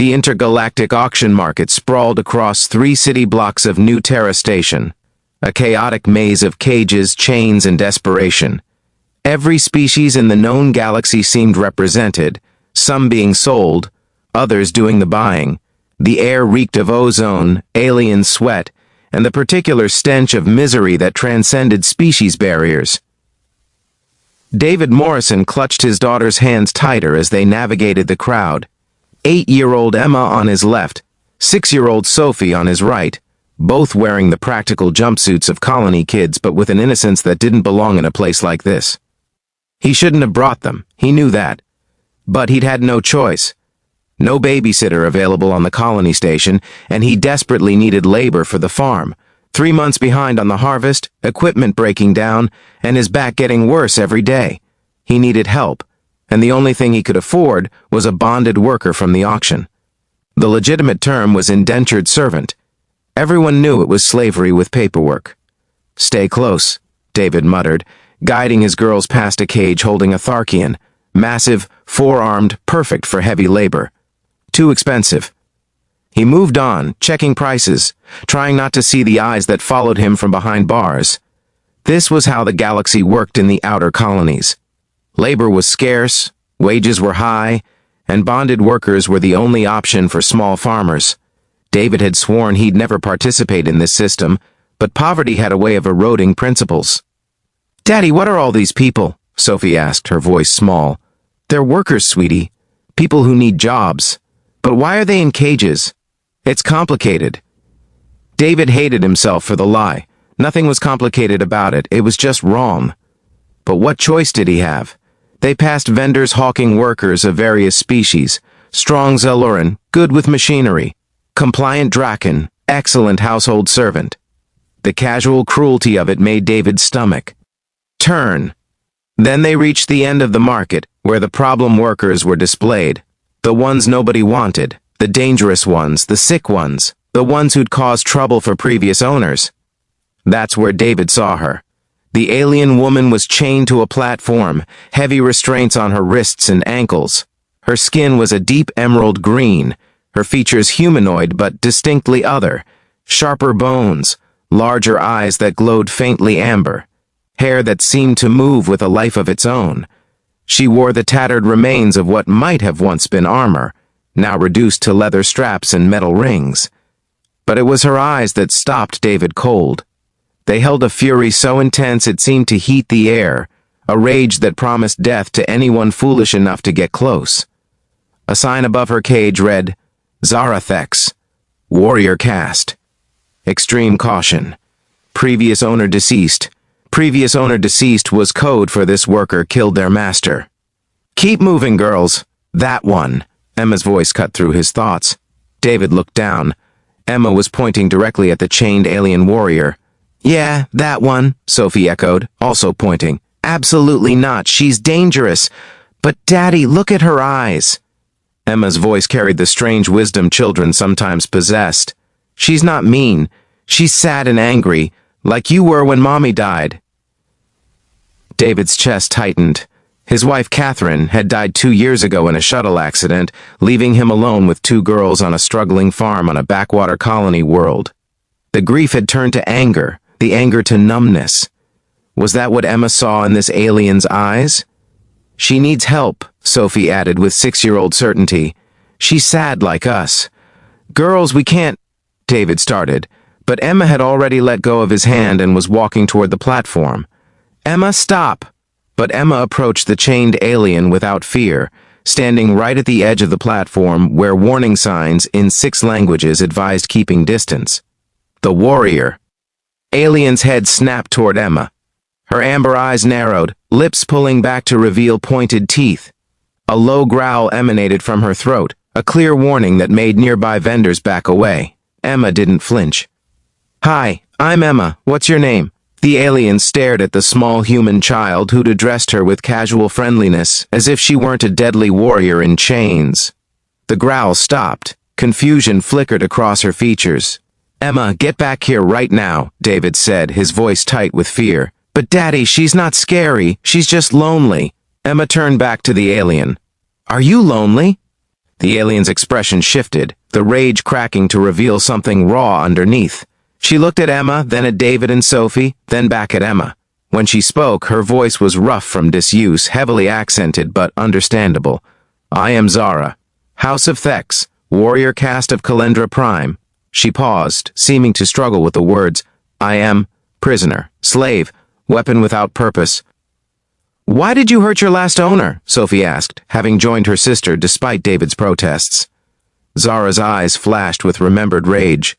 The intergalactic auction market sprawled across 3 city blocks of New Terra Station, a chaotic maze of cages, chains, and desperation. Every species in the known galaxy seemed represented, some being sold, others doing the buying. The air reeked of ozone, alien sweat, and the particular stench of misery that transcended species barriers. David Morrison clutched his daughter's hands tighter as they navigated the crowd. 8-year-old Emma on his left, 6-year-old Sophie on his right, both wearing the practical jumpsuits of colony kids but with an innocence that didn't belong in a place like this. He shouldn't have brought them, he knew that. But he'd had no choice. No babysitter available on the colony station, and he desperately needed labor for the farm. 3 months behind on the harvest, equipment breaking down, and his back getting worse every day. He needed help, and the only thing he could afford was a bonded worker from the auction. The legitimate term was indentured servant. Everyone knew it was slavery with paperwork. "Stay close," David muttered, guiding his girls past a cage holding a Tharkian, massive, 4-armed, perfect for heavy labor. Too expensive. He moved on, checking prices, trying not to see the eyes that followed him from behind bars. This was how the galaxy worked in the outer colonies. Labor was scarce, wages were high, and bonded workers were the only option for small farmers. David had sworn he'd never participate in this system, but poverty had a way of eroding principles. "Daddy, what are all these people?" Sophie asked, her voice small. "They're workers, sweetie. People who need jobs. But why are they in cages? It's complicated." David hated himself for the lie. Nothing was complicated about it. It was just wrong. But what choice did he have? They passed vendors hawking workers of various species. Strong Zeluran, good with machinery. Compliant Draken, excellent household servant. The casual cruelty of it made David's stomach turn. Then they reached the end of the market, where the problem workers were displayed. The ones nobody wanted. The dangerous ones, the sick ones, the ones who'd caused trouble for previous owners. That's where David saw her. The alien woman was chained to a platform, heavy restraints on her wrists and ankles. Her skin was a deep emerald green, her features humanoid but distinctly other. Sharper bones, larger eyes that glowed faintly amber, hair that seemed to move with a life of its own. She wore the tattered remains of what might have once been armor, now reduced to leather straps and metal rings. But it was her eyes that stopped David cold. They held a fury so intense it seemed to heat the air, a rage that promised death to anyone foolish enough to get close. A sign above her cage read, "Zarathex, Warrior Caste. Extreme caution. Previous owner deceased. Previous owner deceased was code for this worker killed their master." "Keep moving, girls. That one." Emma's voice cut through his thoughts. David looked down. Emma was pointing directly at the chained alien warrior. "Yeah, that one," Sophie echoed, also pointing. "Absolutely not. She's dangerous. But Daddy, look at her eyes." Emma's voice carried the strange wisdom children sometimes possessed. "She's not mean. She's sad and angry, like you were when Mommy died." David's chest tightened. His wife, Catherine, had died 2 years ago in a shuttle accident, leaving him alone with 2 girls on a struggling farm on a backwater colony world. The grief had turned to anger, the anger to numbness. Was that what Emma saw in this alien's eyes? "She needs help," Sophie added with 6-year-old certainty. "She's sad like us." "Girls, we can't," David started, but Emma had already let go of his hand and was walking toward the platform. "Emma, stop!" But Emma approached the chained alien without fear, standing right at the edge of the platform where warning signs in 6 languages advised keeping distance. The warrior. Alien's head snapped toward Emma. Her amber eyes narrowed, lips pulling back to reveal pointed teeth. A low growl emanated from her throat, a clear warning that made nearby vendors back away. Emma didn't flinch. "Hi, I'm Emma. What's your name?" The alien stared at the small human child who'd addressed her with casual friendliness, as if she weren't a deadly warrior in chains. The growl stopped. Confusion flickered across her features. "Emma, get back here right now," David said, his voice tight with fear. "But Daddy, she's not scary. She's just lonely." Emma turned back to the alien. "Are you lonely?" The alien's expression shifted, the rage cracking to reveal something raw underneath. She looked at Emma, then at David and Sophie, then back at Emma. When she spoke, her voice was rough from disuse, heavily accented but understandable. I am Zara, House of Thex, warrior caste of Kalendra Prime. She paused, seeming to struggle with the words, I am, prisoner, slave, weapon without purpose. Why did you hurt your last owner? Sophie asked, having joined her sister despite David's protests. Zara's eyes flashed with remembered rage.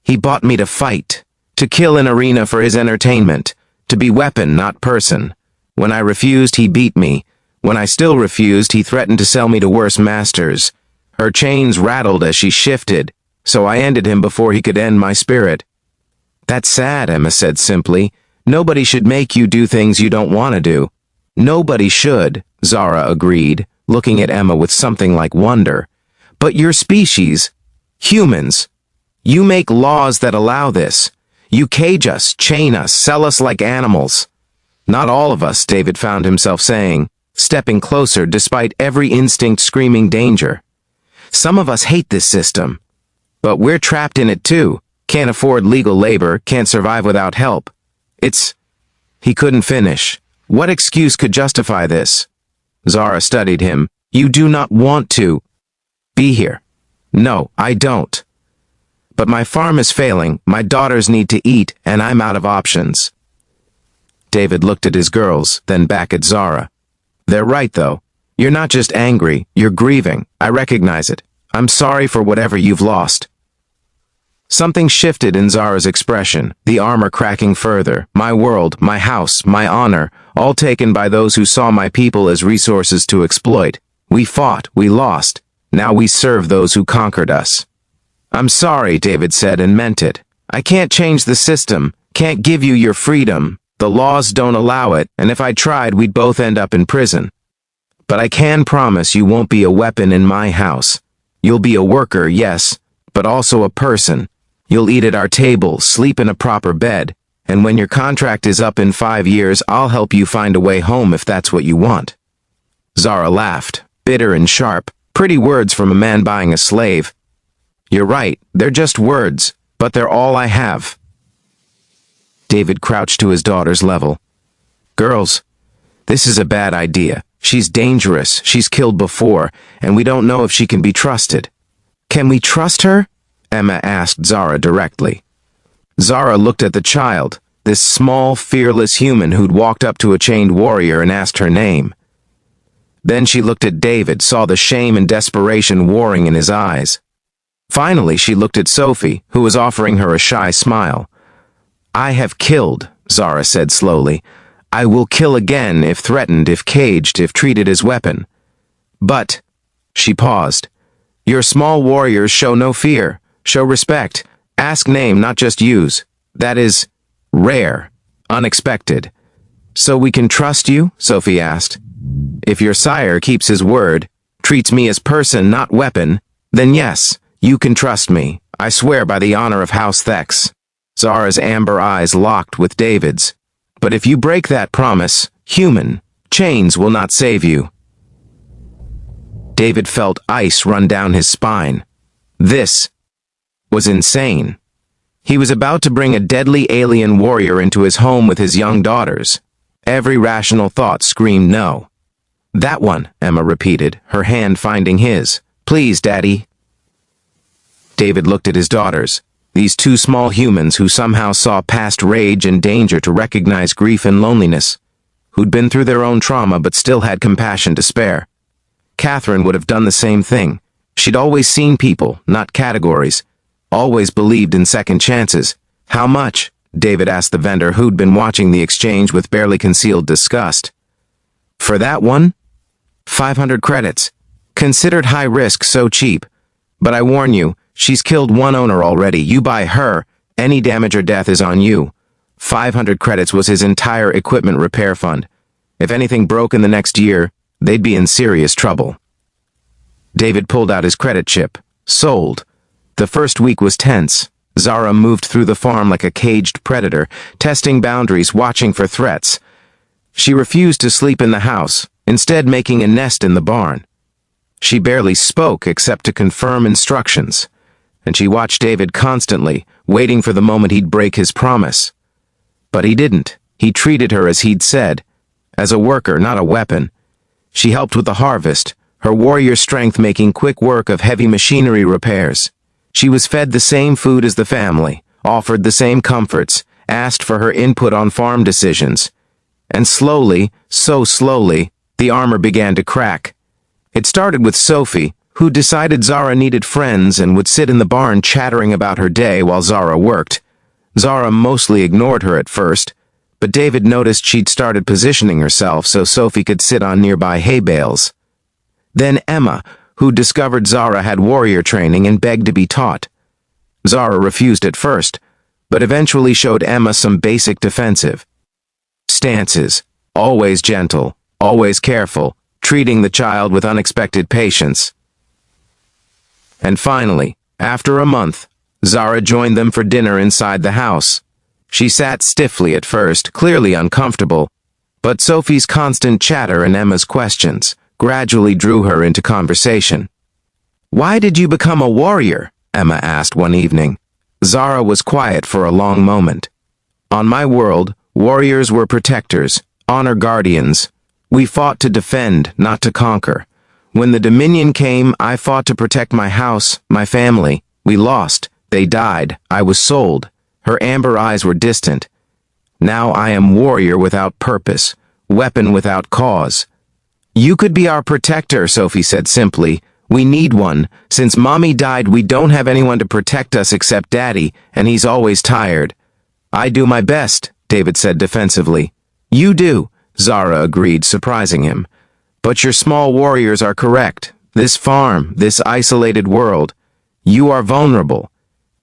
He bought me to fight, to kill in arena for his entertainment, to be weapon, not person. When I refused, he beat me. When I still refused, he threatened to sell me to worse masters. Her chains rattled as she shifted, so I ended him before he could end my spirit. That's sad, Emma said simply. Nobody should make you do things you don't want to do. Nobody should, Zara agreed, looking at Emma with something like wonder. But your species, humans, you make laws that allow this. You cage us, chain us, sell us like animals. Not all of us, David found himself saying, stepping closer despite every instinct screaming danger. Some of us hate this system. But we're trapped in it too. Can't afford legal labor, can't survive without help. He couldn't finish. What excuse could justify this? Zara studied him. You do not want to be here. No, I don't. But my farm is failing, my daughters need to eat, and I'm out of options. David looked at his girls, then back at Zara. They're right, though. You're not just angry, you're grieving. I recognize it. I'm sorry for whatever you've lost. Something shifted in Zara's expression, the armor cracking further. My world, my house, my honor, all taken by those who saw my people as resources to exploit. We fought, we lost. Now we serve those who conquered us. I'm sorry, David said, and meant it. I can't change the system, can't give you your freedom. The laws don't allow it, and if I tried, we'd both end up in prison. But I can promise you won't be a weapon in my house. You'll be a worker, yes, but also a person. You'll eat at our table, sleep in a proper bed, and when your contract is up in 5 years, I'll help you find a way home if that's what you want. Zara laughed, bitter and sharp. Pretty words from a man buying a slave. You're right, they're just words, but they're all I have. David crouched to his daughter's level. Girls, this is a bad idea. She's dangerous, she's killed before, and we don't know if she can be trusted. Can we trust her? Emma asked Zara directly. Zara looked at the child, this small, fearless human who'd walked up to a chained warrior and asked her name. Then she looked at David, saw the shame and desperation warring in his eyes. Finally, she looked at Sophie, who was offering her a shy smile. I have killed, Zara said slowly. I will kill again if threatened, if caged, if treated as weapon. But, she paused, your small warriors show no fear, show respect, ask name, not just use. That is rare, unexpected. So we can trust you? Sophie asked. If your sire keeps his word, treats me as person, not weapon, then yes, you can trust me. I swear by the honor of House Thex. Zara's amber eyes locked with David's. But if you break that promise, human, chains will not save you. David felt ice run down his spine. This was insane. He was about to bring a deadly alien warrior into his home with his young daughters. Every rational thought screamed no. That one, Emma repeated, her hand finding his. Please, Daddy. David looked at his daughters, these two small humans who somehow saw past rage and danger to recognize grief and loneliness, who'd been through their own trauma but still had compassion to spare. Catherine would have done the same thing. She'd always seen people, not categories, always believed in second chances. How much? David asked the vendor who'd been watching the exchange with barely concealed disgust. For that one? 500 credits. Considered high risk, so cheap. But I warn you, she's killed one owner already. You buy her, any damage or death is on you. 500 credits was his entire equipment repair fund. If anything broke in the next year, they'd be in serious trouble. David pulled out his credit chip. Sold. The first week was tense. Zara moved through the farm like a caged predator, testing boundaries, watching for threats. She refused to sleep in the house, instead making a nest in the barn. She barely spoke except to confirm instructions, and she watched David constantly, waiting for the moment he'd break his promise. But he didn't. He treated her as he'd said, as a worker, not a weapon. She helped with the harvest, her warrior strength making quick work of heavy machinery repairs. She was fed the same food as the family, offered the same comforts, asked for her input on farm decisions. And slowly, so slowly, the armor began to crack. It started with Sophie, who decided Zara needed friends and would sit in the barn chattering about her day while Zara worked. Zara mostly ignored her at first, but David noticed she'd started positioning herself so Sophie could sit on nearby hay bales. Then Emma, who discovered Zara had warrior training and begged to be taught. Zara refused at first, but eventually showed Emma some basic defensive stances, always gentle, always careful, treating the child with unexpected patience. And finally, after a month, Zara joined them for dinner inside the house. She sat stiffly at first, clearly uncomfortable, but Sophie's constant chatter and Emma's questions gradually drew her into conversation. "Why did you become a warrior?" Emma asked one evening. Zara was quiet for a long moment. "On my world, warriors were protectors, honor guardians. We fought to defend, not to conquer. When the Dominion came, I fought to protect my house, my family. We lost. They died. I was sold." Her amber eyes were distant. "Now I am warrior without purpose, weapon without cause." "You could be our protector," Sophie said simply. "We need one. Since Mommy died, we don't have anyone to protect us except Daddy, and he's always tired." "I do my best," David said defensively. "You do," Zara agreed, surprising him. "But your small warriors are correct. This farm, this isolated world, you are vulnerable.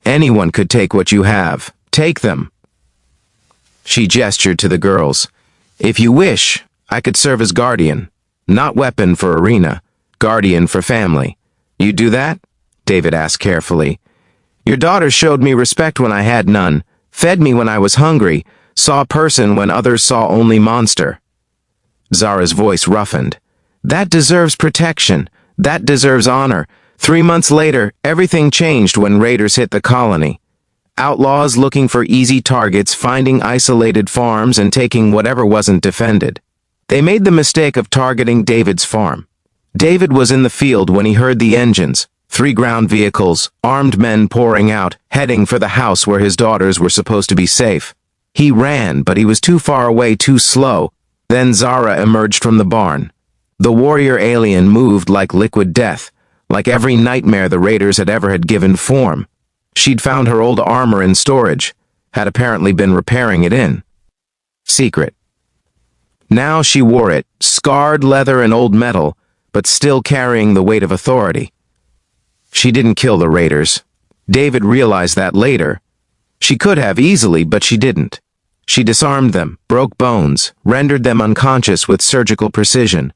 Anyone could take what you have. Take them." She gestured to the girls. "If you wish, I could serve as guardian. Not weapon for arena, guardian for family. You do that?" David asked carefully. "Your daughter showed me respect when I had none, fed me when I was hungry, saw person when others saw only monster." Zara's voice roughened. "That deserves protection. That deserves honor. 3 months later, everything changed when raiders hit the colony. Outlaws looking for easy targets, finding isolated farms and taking whatever wasn't defended. They made the mistake of targeting David's farm. David was in the field when he heard the engines, 3 ground vehicles, armed men pouring out, heading for the house where his daughters were supposed to be safe. He ran, but he was too far away, too slow. Then Zara emerged from the barn. The warrior alien moved like liquid death, like every nightmare the raiders had given form. She'd found her old armor in storage, had apparently been repairing it in secret. Now she wore it, scarred leather and old metal, but still carrying the weight of authority. She didn't kill the raiders. David realized that later. She could have easily, but she didn't. She disarmed them, broke bones, rendered them unconscious with surgical precision.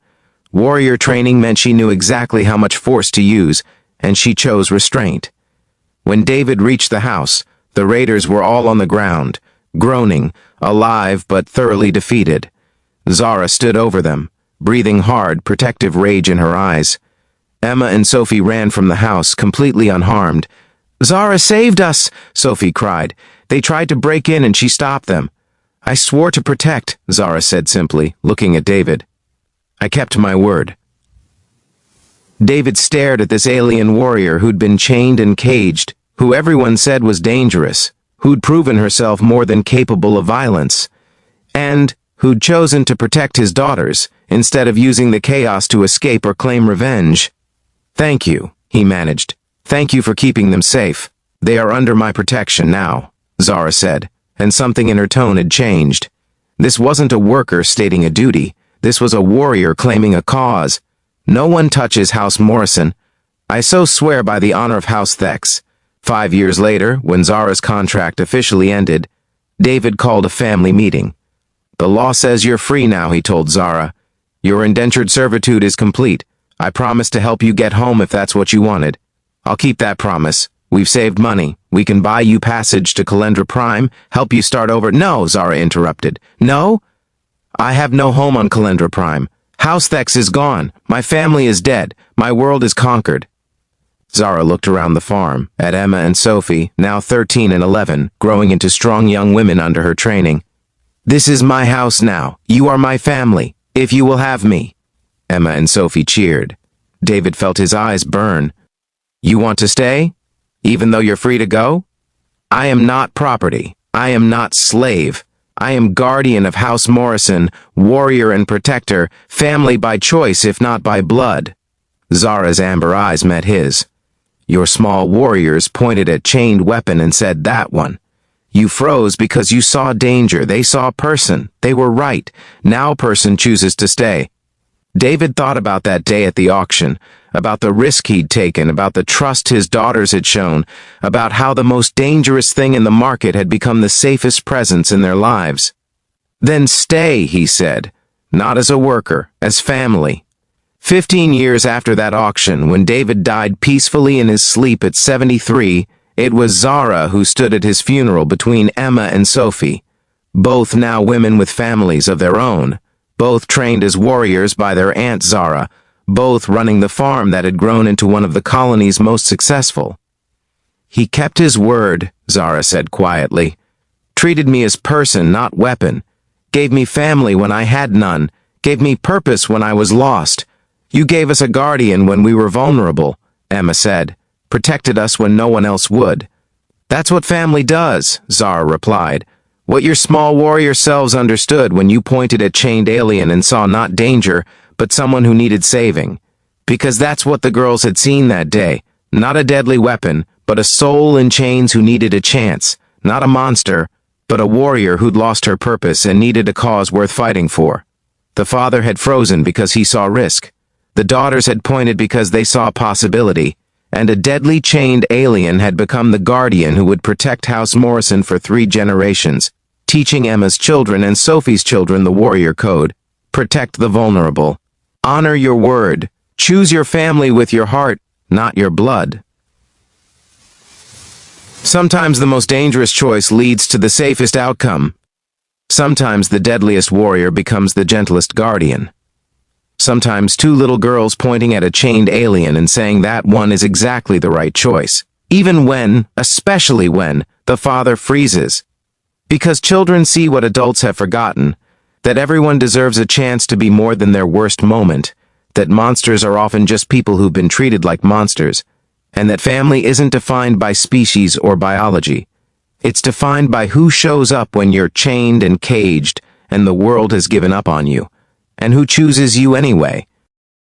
Warrior training meant she knew exactly how much force to use, and she chose restraint. When David reached the house, the raiders were all on the ground, groaning, alive but thoroughly defeated. Zara stood over them, breathing hard, protective rage in her eyes. Emma and Sophie ran from the house, completely unharmed. "Zara saved us!" Sophie cried. "They tried to break in and she stopped them." "I swore to protect," Zara said simply, looking at David. "I kept my word." David stared at this alien warrior who'd been chained and caged, who everyone said was dangerous, who'd proven herself more than capable of violence, and who'd chosen to protect his daughters instead of using the chaos to escape or claim revenge. "Thank you," he managed. "Thank you for keeping them safe. They are under my protection now," Zara said, and something in her tone had changed. This wasn't a worker stating a duty. This was a warrior claiming a cause. "No one touches House Morrison. I so swear by the honor of House Thex." 5 years later, when Zara's contract officially ended, David called a family meeting. "The law says you're free now," he told Zara. "Your indentured servitude is complete. I promise to help you get home if that's what you wanted. I'll keep that promise. We've saved money. We can buy you passage to Calendra Prime, help you start over." "No," Zara interrupted. "No? I have no home on Calendra Prime. Housethex is gone. My family is dead. My world is conquered. Zara looked around the farm, at Emma and Sophie, now 13 and 11, growing into strong young women under her training. This is my house now. You are my family, if you will have me. Emma and Sophie cheered. David felt his eyes burn. You want to stay? Even though you're free to go? I am not property. I am not slave. I am guardian of House Morrison, warrior and protector, family by choice if not by blood. Zara's amber eyes met his. Your small warriors pointed at chained weapon and said, that one. You froze because you saw danger. They saw person. They were right. Now person chooses to stay. David thought about that day at the auction, about the risk he'd taken, about the trust his daughters had shown, about how the most dangerous thing in the market had become the safest presence in their lives. Then stay, he said, not as a worker, as family. 15 years after that auction, when David died peacefully in his sleep at 73, it was Zara who stood at his funeral between Emma and Sophie, both now women with families of their own, both trained as warriors by their Aunt Zara, both running the farm that had grown into one of the colony's most successful. He kept his word, Zara said quietly. Treated me as person, not weapon. Gave me family when I had none. Gave me purpose when I was lost. You gave us a guardian when we were vulnerable, Emma said. Protected us when no one else would. That's what family does, Zara replied. What your small warrior selves understood when you pointed at chained alien and saw not danger, but someone who needed saving. Because that's what the girls had seen that day. Not a deadly weapon, but a soul in chains who needed a chance. Not a monster, but a warrior who'd lost her purpose and needed a cause worth fighting for. The father had frozen because he saw risk. The daughters had pointed because they saw possibility. And a deadly chained alien had become the guardian who would protect House Morrison for 3 generations, teaching Emma's children and Sophie's children the warrior code. Protect the vulnerable. Honor your word. Choose your family with your heart, not your blood. Sometimes the most dangerous choice leads to the safest outcome. Sometimes the deadliest warrior becomes the gentlest guardian. Sometimes 2 little girls pointing at a chained alien and saying that one is exactly the right choice. Even when, especially when, the father freezes. Because children see what adults have forgotten, that everyone deserves a chance to be more than their worst moment, that monsters are often just people who've been treated like monsters, and that family isn't defined by species or biology. It's defined by who shows up when you're chained and caged and the world has given up on you, and who chooses you anyway.